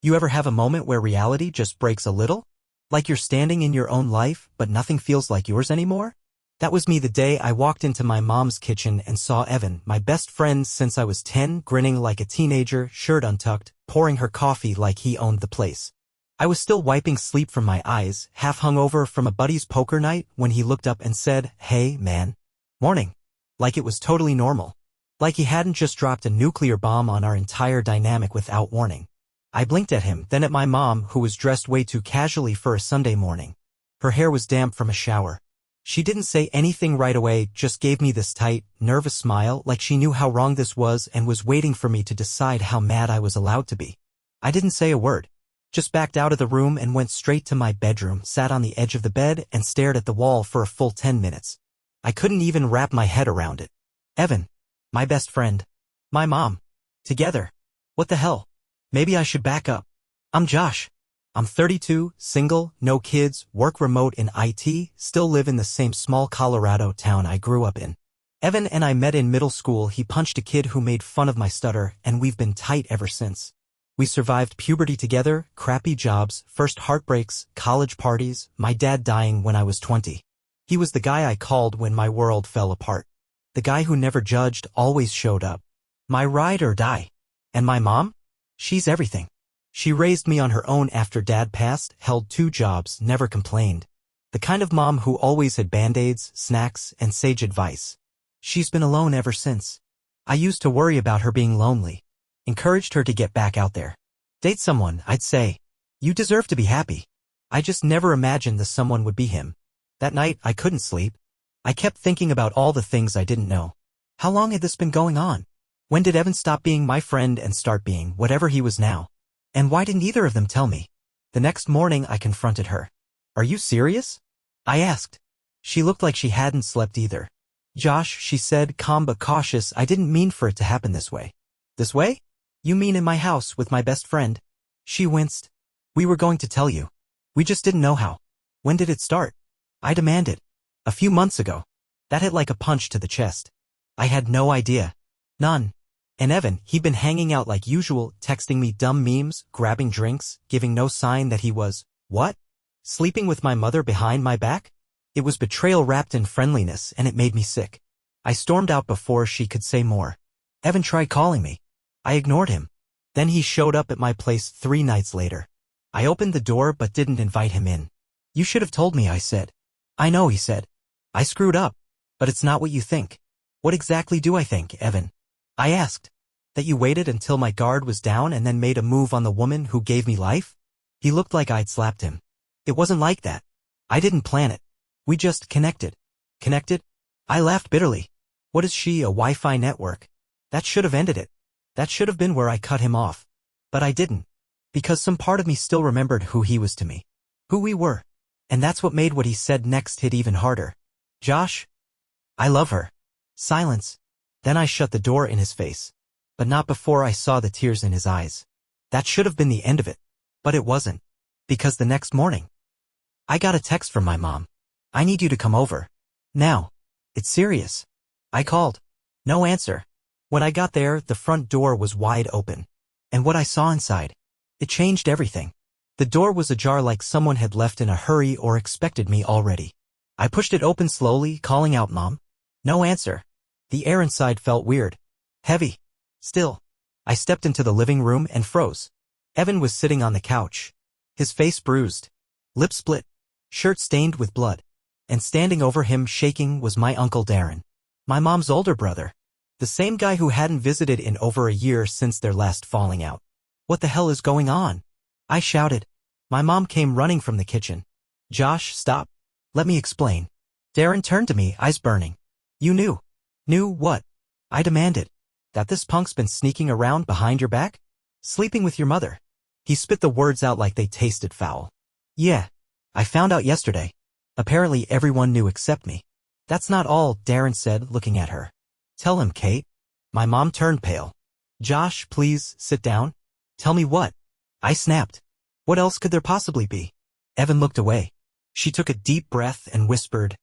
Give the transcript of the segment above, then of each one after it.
You ever have a moment where reality just breaks a little? Like you're standing in your own life, but nothing feels like yours anymore? That was me the day I walked into my mom's kitchen and saw Evan, my best friend since I was 10, grinning like a teenager, shirt untucked, pouring her coffee like he owned the place. I was still wiping sleep from my eyes, half hungover from a buddy's poker night, when he looked up and said, "Hey, man. Morning." Like it was totally normal. Like he hadn't just dropped a nuclear bomb on our entire dynamic without warning. I blinked at him, then at my mom, who was dressed way too casually for a Sunday morning. Her hair was damp from a shower. She didn't say anything right away, just gave me this tight, nervous smile like she knew how wrong this was and was waiting for me to decide how mad I was allowed to be. I didn't say a word. Just backed out of the room and went straight to my bedroom, sat on the edge of the bed and stared at the wall for a full 10 minutes. I couldn't even wrap my head around it. Evan. My best friend. My mom. Together. What the hell? Maybe I should back up. I'm Josh. I'm 32, single, no kids, work remote in IT, still live in the same small Colorado town I grew up in. Evan and I met in middle school. He punched a kid who made fun of my stutter, and we've been tight ever since. We survived puberty together, crappy jobs, first heartbreaks, college parties, my dad dying when I was 20. He was the guy I called when my world fell apart. The guy who never judged, always showed up. My ride or die. And my mom? She's everything. She raised me on her own after dad passed, held 2 jobs, never complained. The kind of mom who always had band-aids, snacks, and sage advice. She's been alone ever since. I used to worry about her being lonely. Encouraged her to get back out there. Date someone, I'd say. You deserve to be happy. I just never imagined the someone would be him. That night, I couldn't sleep. I kept thinking about all the things I didn't know. How long had this been going on? When did Evan stop being my friend and start being whatever he was now? And why didn't either of them tell me? The next morning I confronted her. "Are you serious?" I asked. She looked like she hadn't slept either. "Josh," she said, calm but cautious, "I didn't mean for it to happen this way." "This way? You mean in my house with my best friend?" She winced. "We were going to tell you. We just didn't know how." "When did it start?" I demanded. "A few months ago." That hit like a punch to the chest. I had no idea. None. And Evan, he'd been hanging out like usual, texting me dumb memes, grabbing drinks, giving no sign that he was, what? Sleeping with my mother behind my back? It was betrayal wrapped in friendliness, and it made me sick. I stormed out before she could say more. Evan tried calling me. I ignored him. Then he showed up at my place 3 nights later. I opened the door but didn't invite him in. "You should have told me," I said. "I know," he said. "I screwed up. But it's not what you think." "What exactly do I think, Evan?" I asked. "That you waited until my guard was down and then made a move on the woman who gave me life?" He looked like I'd slapped him. "It wasn't like that. I didn't plan it. We just connected." "Connected?" I laughed bitterly. "What is she, a Wi-Fi network? That should have ended it. That should have been where I cut him off. But I didn't. Because some part of me still remembered who he was to me. Who we were. And that's what made what he said next hit even harder. "Josh, I love her." Silence. Then I shut the door in his face. But not before I saw the tears in his eyes. That should have been the end of it. But it wasn't. Because the next morning, I got a text from my mom. "I need you to come over. Now. It's serious." I called. No answer. When I got there, the front door was wide open. And what I saw inside, it changed everything. The door was ajar like someone had left in a hurry or expected me already. I pushed it open slowly, calling out, "Mom." No answer. The air inside felt weird. Heavy. Still. I stepped into the living room and froze. Evan was sitting on the couch. His face bruised. Lips split. Shirt stained with blood. And standing over him, shaking, was my Uncle Darren. My mom's older brother. The same guy who hadn't visited in over a year since their last falling out. "What the hell is going on?" I shouted. My mom came running from the kitchen. "Josh, stop. Let me explain." Darren turned to me, eyes burning. "You knew." "Knew what?" I demanded. "That this punk's been sneaking around behind your back? Sleeping with your mother." He spit the words out like they tasted foul. "Yeah. I found out yesterday. Apparently everyone knew except me." "That's not all," Darren said, looking at her. "Tell him, Kate." My mom turned pale. "Josh, please, sit down." "Tell me what?" I snapped. "What else could there possibly be?" Evan looked away. She took a deep breath and whispered,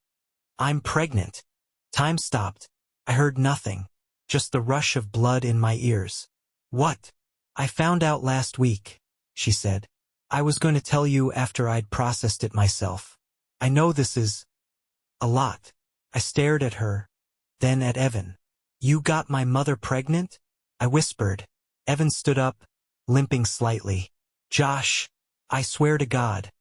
"I'm pregnant." Time stopped. I heard nothing. Just the rush of blood in my ears. "What?" "I found out last week." she said. I was going to tell you after I'd processed it myself. I know this is a lot. I stared at her, then at Evan. You got my mother pregnant? I whispered. Evan stood up, limping slightly. Josh, I swear to God,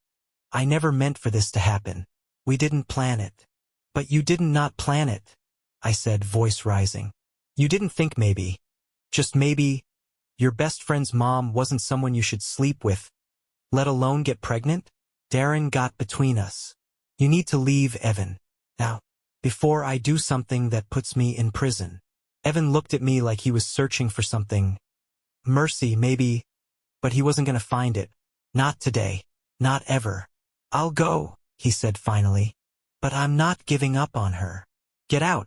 I never meant for this to happen. We didn't plan it. But you did not plan it, I said, voice rising. You didn't think maybe, just maybe, your best friend's mom wasn't someone you should sleep with, let alone get pregnant? Darren got between us. You need to leave, Evan. Now, before I do something that puts me in prison. Evan looked at me like he was searching for something. Mercy, maybe, but he wasn't going to find it. Not today. Not ever. I'll go, he said finally. But I'm not giving up on her. Get out,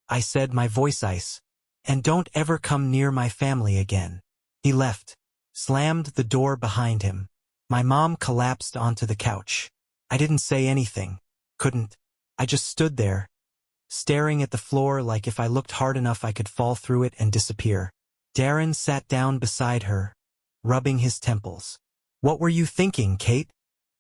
I said, my voice ice. And don't ever come near my family again. He left, slammed the door behind him. My mom collapsed onto the couch. I didn't say anything. Couldn't. I just stood there, staring at the floor like if I looked hard enough I could fall through it and disappear. Darren sat down beside her, rubbing his temples. What were you thinking, Kate?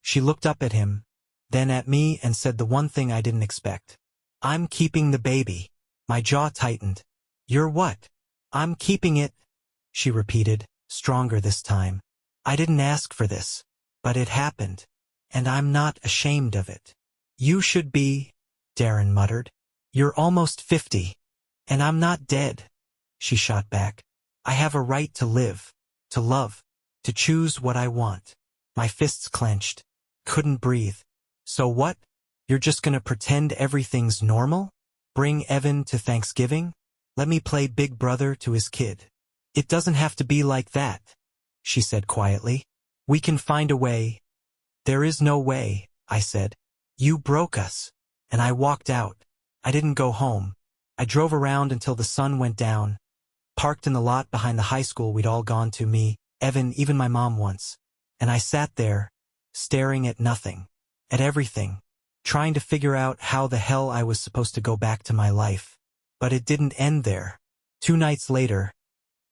She looked up at him, then at me and said the one thing I didn't expect. I'm keeping the baby. My jaw tightened. You're what? I'm keeping it, she repeated, stronger this time. I didn't ask for this, but it happened, and I'm not ashamed of it. You should be, Darren muttered. You're almost 50, and I'm not dead, she shot back. I have a right to live, to love, to choose what I want. My fists clenched. Couldn't breathe. So what? You're just gonna pretend everything's normal? Bring Evan to Thanksgiving? Let me play big brother to his kid. It doesn't have to be like that, she said quietly. We can find a way. There is no way, I said. You broke us. And I walked out. I didn't go home. I drove around until the sun went down, parked in the lot behind the high school we'd all gone to, me, Evan, even my mom once. And I sat there, staring at nothing, at everything, trying to figure out how the hell I was supposed to go back to my life. But it didn't end there. 2 nights later,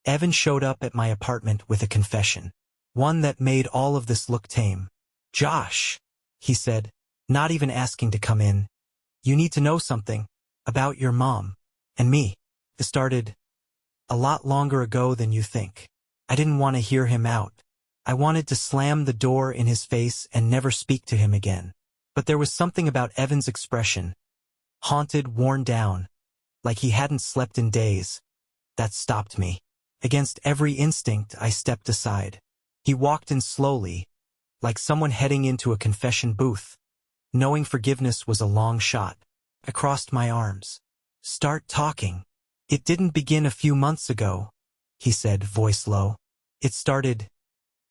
Evan showed up at my apartment with a confession. One that made all of this look tame. Josh, he said, not even asking to come in. You need to know something about your mom and me. It started a lot longer ago than you think. I didn't want to hear him out. I wanted to slam the door in his face and never speak to him again. But there was something about Evan's expression, haunted, worn down, like he hadn't slept in days, that stopped me. Against every instinct, I stepped aside. He walked in slowly, like someone heading into a confession booth. Knowing forgiveness was a long shot. I crossed my arms. Start talking. It didn't begin a few months ago, he said, voice low. It started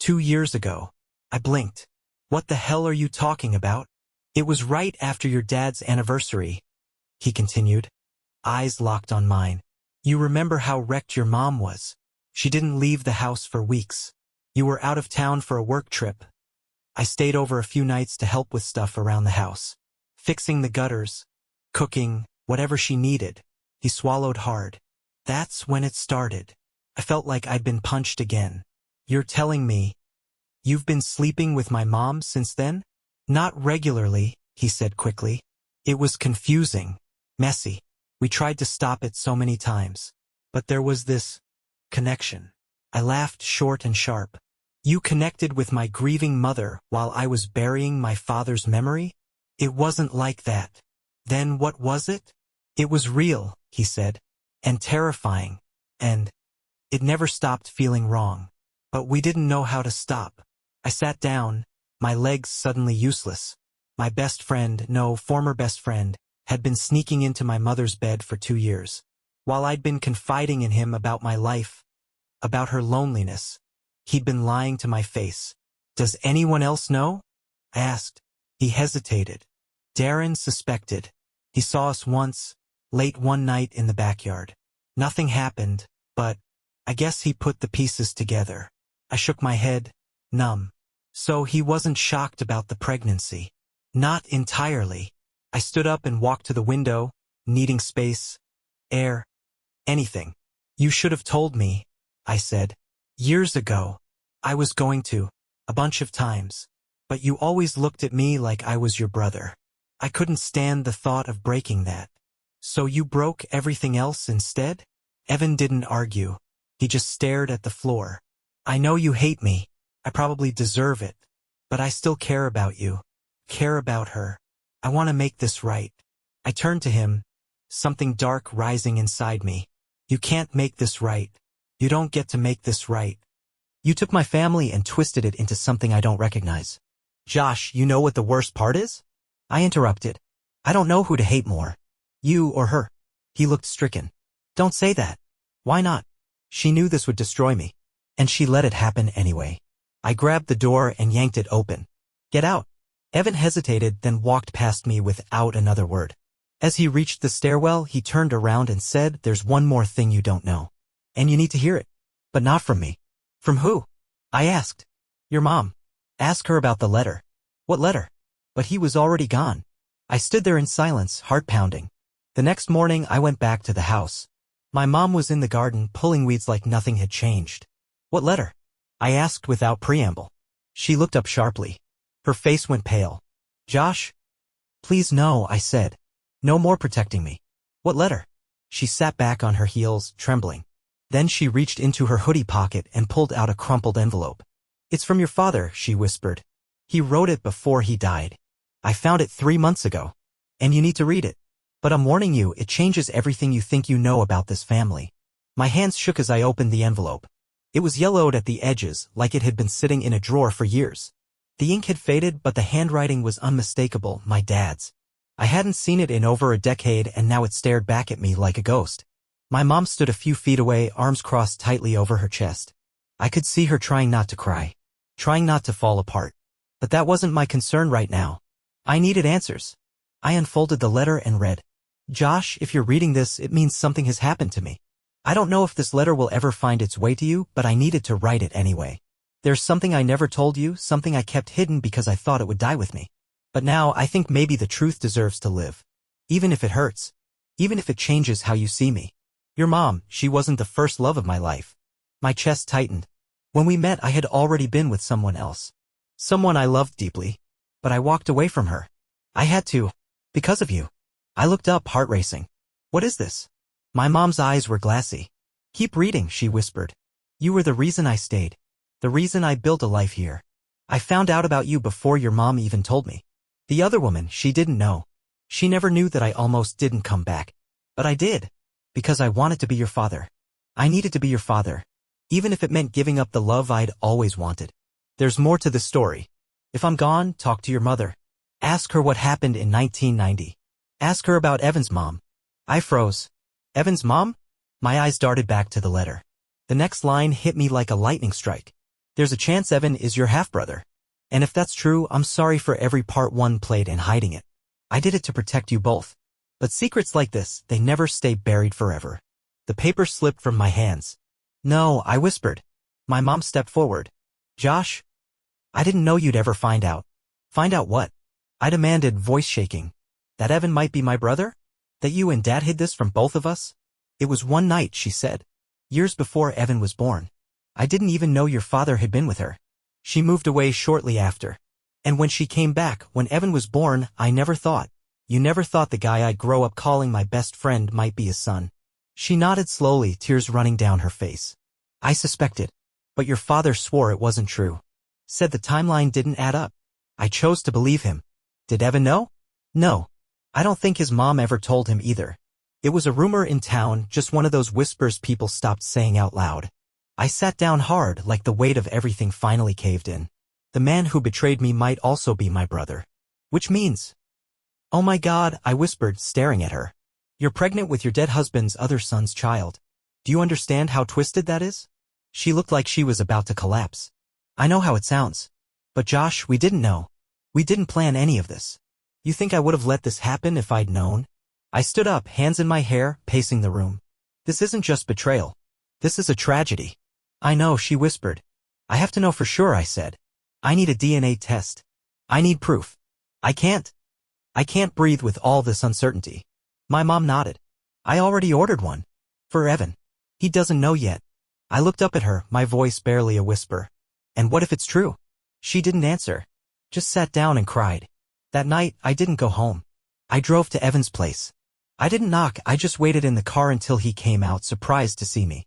2 years ago. I blinked. What the hell are you talking about? It was right after your dad's anniversary, he continued, eyes locked on mine. You remember how wrecked your mom was? She didn't leave the house for weeks. You were out of town for a work trip. I stayed over a few nights to help with stuff around the house. Fixing the gutters, cooking, whatever she needed. He swallowed hard. That's when it started. I felt like I'd been punched again. You're telling me you've been sleeping with my mom since then? Not regularly, he said quickly. It was confusing, messy. We tried to stop it so many times. But there was this connection. I laughed short and sharp. You connected with my grieving mother while I was burying my father's memory? It wasn't like that. Then what was it? It was real, he said, and terrifying, and it never stopped feeling wrong. But we didn't know how to stop. I sat down, my legs suddenly useless. My best friend, no, former best friend, had been sneaking into my mother's bed for 2 years. While I'd been confiding in him about my life, about her loneliness, he'd been lying to my face. Does anyone else know? I asked. He hesitated. Darren suspected. He saw us once, late one night in the backyard. Nothing happened, but I guess he put the pieces together. I shook my head, numb. So he wasn't shocked about the pregnancy. Not entirely. I stood up and walked to the window, needing space, air, anything. You should have told me, I said. Years ago. I was going to. A bunch of times. But you always looked at me like I was your brother. I couldn't stand the thought of breaking that. So you broke everything else instead? Evan didn't argue. He just stared at the floor. I know you hate me. I probably deserve it. But I still care about you. Care about her. I want to make this right. I turned to him, something dark rising inside me. You can't make this right. You don't get to make this right. You took my family and twisted it into something I don't recognize. Josh, you know what the worst part is? I interrupted. I don't know who to hate more. You or her. He looked stricken. Don't say that. Why not? She knew this would destroy me. And she let it happen anyway. I grabbed the door and yanked it open. Get out. Evan hesitated, then walked past me without another word. As he reached the stairwell, he turned around and said, there's one more thing you don't know. And you need to hear it. But not from me. From who? I asked. Your mom. Ask her about the letter. What letter? But he was already gone. I stood there in silence, heart pounding. The next morning, I went back to the house. My mom was in the garden, pulling weeds like nothing had changed. What letter? I asked without preamble. She looked up sharply. Her face went pale. Josh? Please no, I said. No more protecting me. What letter? She sat back on her heels, trembling. Then she reached into her hoodie pocket and pulled out a crumpled envelope. It's from your father, she whispered. He wrote it before he died. I found it 3 months ago. And you need to read it. But I'm warning you, it changes everything you think you know about this family. My hands shook as I opened the envelope. It was yellowed at the edges, like it had been sitting in a drawer for years. The ink had faded, but the handwriting was unmistakable, my dad's. I hadn't seen it in over a decade, and now it stared back at me like a ghost. My mom stood a few feet away, arms crossed tightly over her chest. I could see her trying not to cry, trying not to fall apart. But that wasn't my concern right now. I needed answers. I unfolded the letter and read, Josh, if you're reading this, it means something has happened to me. I don't know if this letter will ever find its way to you, but I needed to write it anyway. There's something I never told you, something I kept hidden because I thought it would die with me. But now I think maybe the truth deserves to live. Even if it hurts. Even if it changes how you see me. Your mom, she wasn't the first love of my life. My chest tightened. When we met, I had already been with someone else. Someone I loved deeply. But I walked away from her. I had to. Because of you. I looked up, heart racing. What is this? My mom's eyes were glassy. Keep reading, she whispered. You were the reason I stayed. The reason I built a life here. I found out about you before your mom even told me. The other woman, she didn't know. She never knew that I almost didn't come back. But I did. Because I wanted to be your father. I needed to be your father. Even if it meant giving up the love I'd always wanted. There's more to the story. If I'm gone, talk to your mother. Ask her what happened in 1990. Ask her about Evan's mom. I froze. Evan's mom? My eyes darted back to the letter. The next line hit me like a lightning strike. There's a chance Evan is your half-brother. And if that's true, I'm sorry for every part one played in hiding it. I did it to protect you both. But secrets like this, they never stay buried forever. The paper slipped from my hands. No, I whispered. My mom stepped forward. Josh? I didn't know you'd ever find out. Find out what? I demanded, voice shaking. That Evan might be my brother? That you and Dad hid this from both of us? It was one night, she said. Years before Evan was born. I didn't even know your father had been with her. She moved away shortly after. And when she came back, when Evan was born, I never thought. You never thought the guy I'd grow up calling my best friend might be his son. She nodded slowly, tears running down her face. I suspected. But your father swore it wasn't true. Said the timeline didn't add up. I chose to believe him. Did Evan know? No. I don't think his mom ever told him either. It was a rumor in town, just one of those whispers people stopped saying out loud. I sat down hard, like the weight of everything finally caved in. The man who betrayed me might also be my brother. Which means... Oh my God, I whispered, staring at her. You're pregnant with your dead husband's other son's child. Do you understand how twisted that is? She looked like she was about to collapse. I know how it sounds. But Josh, we didn't know. We didn't plan any of this. You think I would have let this happen if I'd known? I stood up, hands in my hair, pacing the room. This isn't just betrayal. This is a tragedy. I know, she whispered. I have to know for sure, I said. I need a DNA test. I need proof. I can't breathe with all this uncertainty. My mom nodded. I already ordered one. For Evan. He doesn't know yet. I looked up at her, my voice barely a whisper. And what if it's true? She didn't answer. Just sat down and cried. That night, I didn't go home. I drove to Evan's place. I didn't knock, I just waited in the car until he came out, surprised to see me.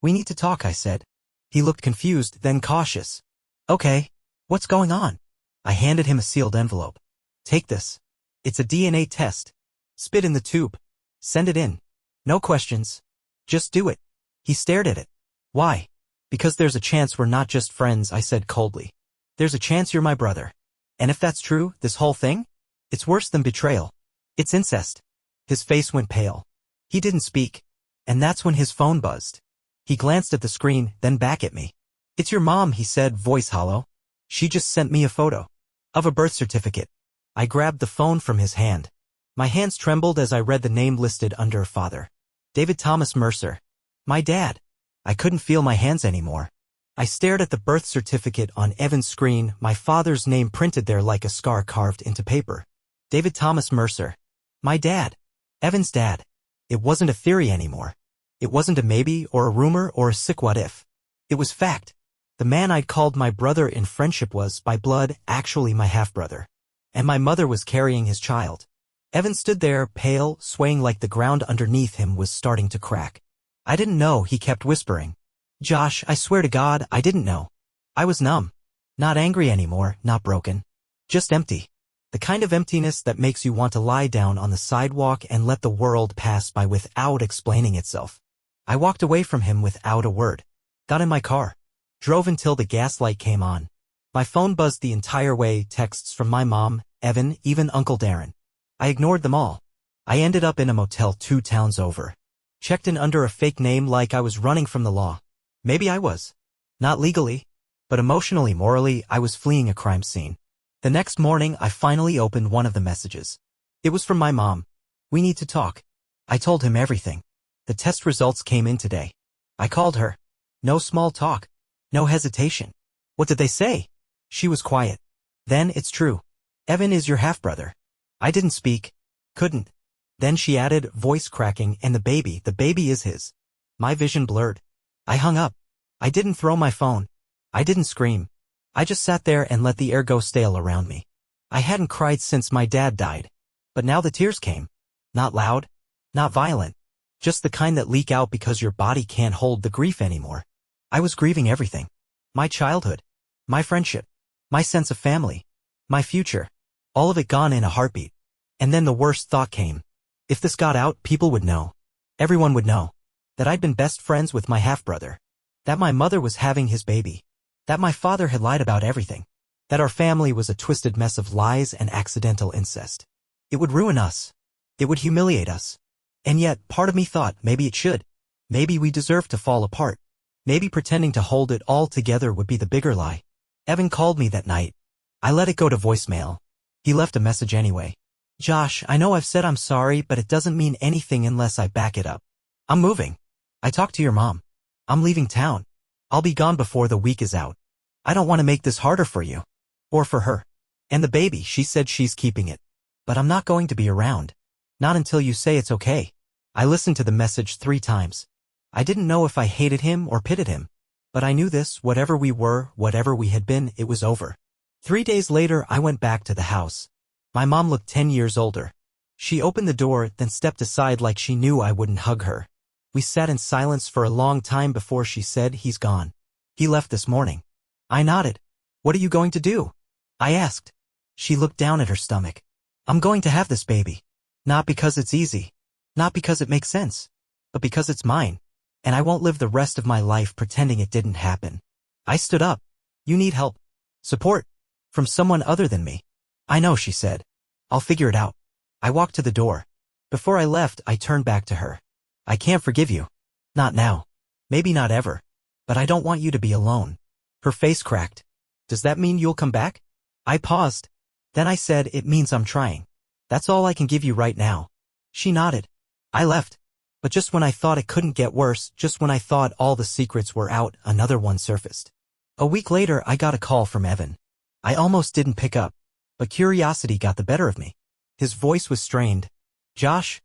We need to talk, I said. He looked confused, then cautious. Okay. What's going on? I handed him a sealed envelope. Take this. It's a DNA test. Spit in the tube. Send it in. No questions. Just do it. He stared at it. Why? Because there's a chance we're not just friends, I said coldly. There's a chance you're my brother. And if that's true, this whole thing? It's worse than betrayal. It's incest. His face went pale. He didn't speak. And that's when his phone buzzed. He glanced at the screen, then back at me. It's your mom, he said, voice hollow. She just sent me a photo. Of a birth certificate. I grabbed the phone from his hand. My hands trembled as I read the name listed under father. David Thomas Mercer. My dad. I couldn't feel my hands anymore. I stared at the birth certificate on Evan's screen, my father's name printed there like a scar carved into paper. David Thomas Mercer. My dad. Evan's dad. It wasn't a theory anymore. It wasn't a maybe or a rumor or a sick what if. It was fact. The man I'd called my brother in friendship was, by blood, actually my half-brother. And my mother was carrying his child. Evan stood there, pale, swaying like the ground underneath him was starting to crack. I didn't know, he kept whispering. Josh, I swear to God, I didn't know. I was numb. Not angry anymore, not broken. Just empty. The kind of emptiness that makes you want to lie down on the sidewalk and let the world pass by without explaining itself. I walked away from him without a word. Got in my car. Drove until the gas light came on. My phone buzzed the entire way, texts from my mom, Evan, even Uncle Darren. I ignored them all. I ended up in a motel 2 towns over. Checked in under a fake name like I was running from the law. Maybe I was. Not legally. But emotionally, morally, I was fleeing a crime scene. The next morning, I finally opened one of the messages. It was from my mom. We need to talk. I told him everything. The test results came in today. I called her. No small talk. No hesitation. What did they say? She was quiet. Then, it's true. Evan is your half-brother. I didn't speak. Couldn't. Then she added, voice cracking, and the baby is his. My vision blurred. I hung up. I didn't throw my phone. I didn't scream. I just sat there and let the air go stale around me. I hadn't cried since my dad died. But now the tears came. Not loud. Not violent. Just the kind that leak out because your body can't hold the grief anymore. I was grieving everything. My childhood. My friendship. My sense of family. My future. All of it gone in a heartbeat. And then the worst thought came. If this got out, people would know. Everyone would know. That I'd been best friends with my half-brother. That my mother was having his baby. That my father had lied about everything. That our family was a twisted mess of lies and accidental incest. It would ruin us. It would humiliate us. And yet, part of me thought maybe it should. Maybe we deserved to fall apart. Maybe pretending to hold it all together would be the bigger lie. Evan called me that night. I let it go to voicemail. He left a message anyway. Josh, I know I've said I'm sorry, but it doesn't mean anything unless I back it up. I'm moving. I talked to your mom. I'm leaving town. I'll be gone before the week is out. I don't want to make this harder for you. Or for her. And the baby, she said she's keeping it. But I'm not going to be around. Not until you say it's okay. I listened to the message 3 times. I didn't know if I hated him or pitied him. But I knew this, whatever we were, whatever we had been, it was over. 3 days later, I went back to the house. My mom looked 10 years older. She opened the door, then stepped aside like she knew I wouldn't hug her. We sat in silence for a long time before she said, he's gone. He left this morning. I nodded. What are you going to do? I asked. She looked down at her stomach. I'm going to have this baby. Not because it's easy. Not because it makes sense. But because it's mine. And I won't live the rest of my life pretending it didn't happen. I stood up. You need help. Support. From someone other than me. I know, she said. I'll figure it out. I walked to the door. Before I left, I turned back to her. I can't forgive you. Not now. Maybe not ever. But I don't want you to be alone. Her face cracked. Does that mean you'll come back? I paused. Then I said, it means I'm trying. That's all I can give you right now. She nodded. I left. But just when I thought it couldn't get worse, just when I thought all the secrets were out, another one surfaced. A week later, I got a call from Evan. I almost didn't pick up. But curiosity got the better of me. His voice was strained. Josh?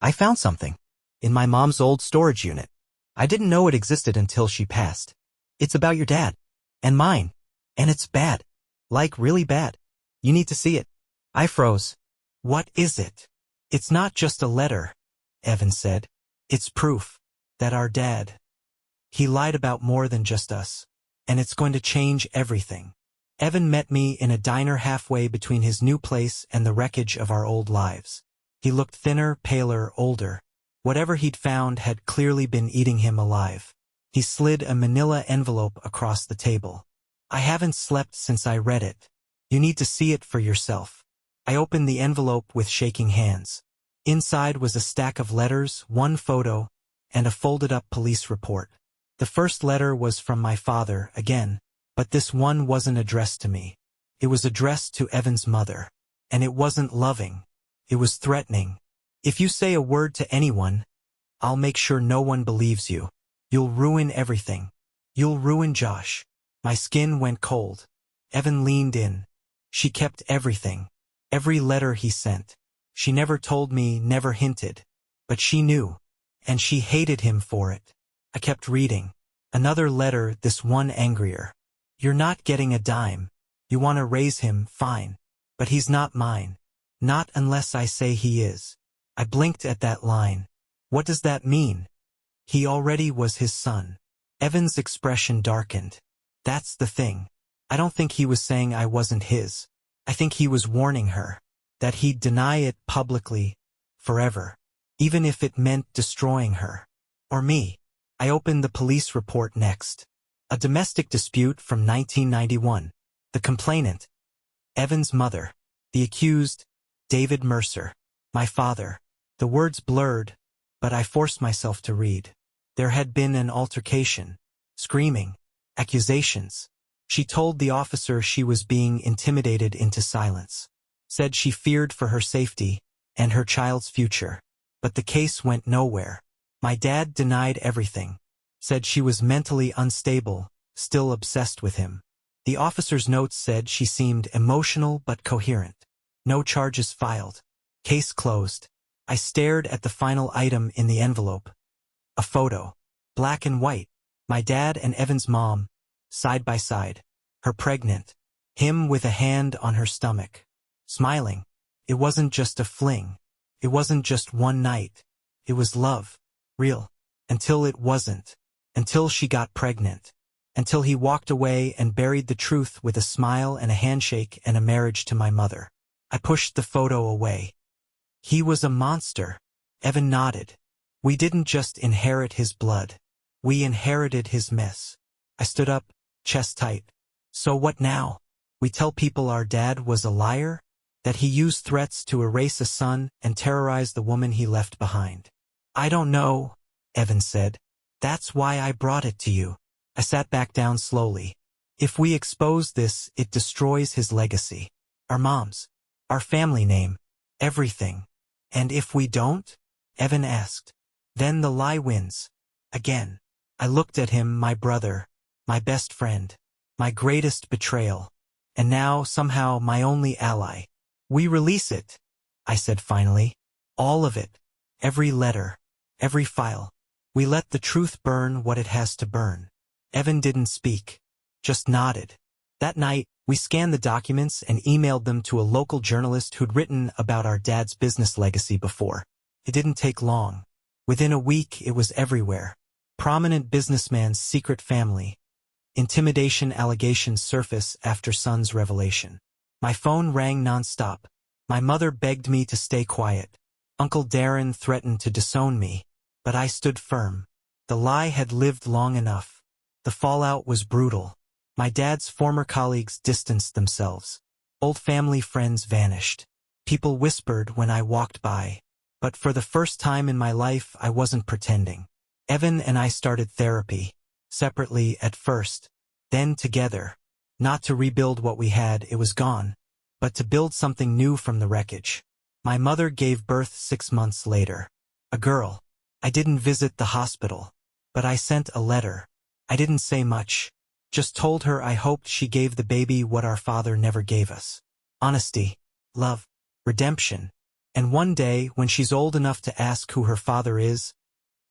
I found something. In my mom's old storage unit. I didn't know it existed until she passed. It's about your dad. And mine. And it's bad. Like really bad. You need to see it. I froze. What is it? It's not just a letter, Evan said. It's proof that our dad, he lied about more than just us. And it's going to change everything. Evan met me in a diner halfway between his new place and the wreckage of our old lives. He looked thinner, paler, older. Whatever he'd found had clearly been eating him alive. He slid a manila envelope across the table. I haven't slept since I read it. You need to see it for yourself. I opened the envelope with shaking hands. Inside was a stack of letters, one photo, and a folded-up police report. The first letter was from my father, again, but this one wasn't addressed to me. It was addressed to Evan's mother. And it wasn't loving. It was threatening. If you say a word to anyone, I'll make sure no one believes you. You'll ruin everything. You'll ruin Josh. My skin went cold. Evan leaned in. She kept everything. Every letter he sent. She never told me, never hinted. But she knew. And she hated him for it. I kept reading. Another letter, this one angrier. You're not getting a dime. You want to raise him, fine. But he's not mine. Not unless I say he is. I blinked at that line. What does that mean? He already was his son. Evan's expression darkened. That's the thing. I don't think he was saying I wasn't his. I think he was warning her. That he'd deny it publicly, forever. Even if it meant destroying her. Or me. I opened the police report next. A domestic dispute from 1991. The complainant, Evan's mother. The accused, David Mercer. My father. The words blurred, but I forced myself to read. There had been an altercation. Screaming. Accusations. She told the officer she was being intimidated into silence. Said she feared for her safety and her child's future. But the case went nowhere. My dad denied everything. Said she was mentally unstable, still obsessed with him. The officer's notes said she seemed emotional but coherent. No charges filed. Case closed. I stared at the final item in the envelope. A photo. Black and white. My dad and Evan's mom, side by side. Her pregnant. Him with a hand on her stomach. Smiling. It wasn't just a fling. It wasn't just one night. It was love. Real. Until it wasn't. Until she got pregnant. Until he walked away and buried the truth with a smile and a handshake and a marriage to my mother. I pushed the photo away. He was a monster. Evan nodded. We didn't just inherit his blood. We inherited his mess. I stood up, chest tight. So what now? We tell people our dad was a liar? That he used threats to erase a son and terrorize the woman he left behind? I don't know, Evan said. That's why I brought it to you. I sat back down slowly. If we expose this, it destroys his legacy. Our moms. Our family name. Everything. And if we don't? Evan asked. Then the lie wins. Again. I looked at him, my brother, my best friend, my greatest betrayal, and now, somehow, my only ally. We release it, I said finally. All of it. Every letter. Every file. We let the truth burn what it has to burn. Evan didn't speak. Just nodded. That night, we scanned the documents and emailed them to a local journalist who'd written about our dad's business legacy before. It didn't take long. Within a week, it was everywhere. Prominent businessman's secret family. Intimidation allegations surface after son's revelation. My phone rang nonstop. My mother begged me to stay quiet. Uncle Darren threatened to disown me. But I stood firm. The lie had lived long enough. The fallout was brutal. My dad's former colleagues distanced themselves. Old family friends vanished. People whispered when I walked by. But for the first time in my life, I wasn't pretending. Evan and I started therapy. Separately at first. Then together. Not to rebuild what we had, it was gone. But to build something new from the wreckage. My mother gave birth 6 months later. A girl. I didn't visit the hospital. But I sent a letter. I didn't say much. Just told her I hoped she gave the baby what our father never gave us. Honesty. Love. Redemption. And one day, when she's old enough to ask who her father is,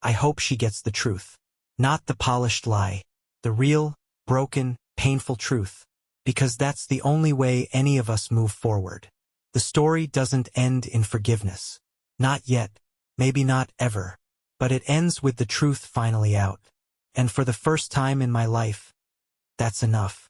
I hope she gets the truth. Not the polished lie. The real, broken, painful truth. because that's the only way any of us move forward. The story doesn't end in forgiveness. Not yet, maybe not ever, but it ends with the truth finally out. And for the first time in my life, that's enough.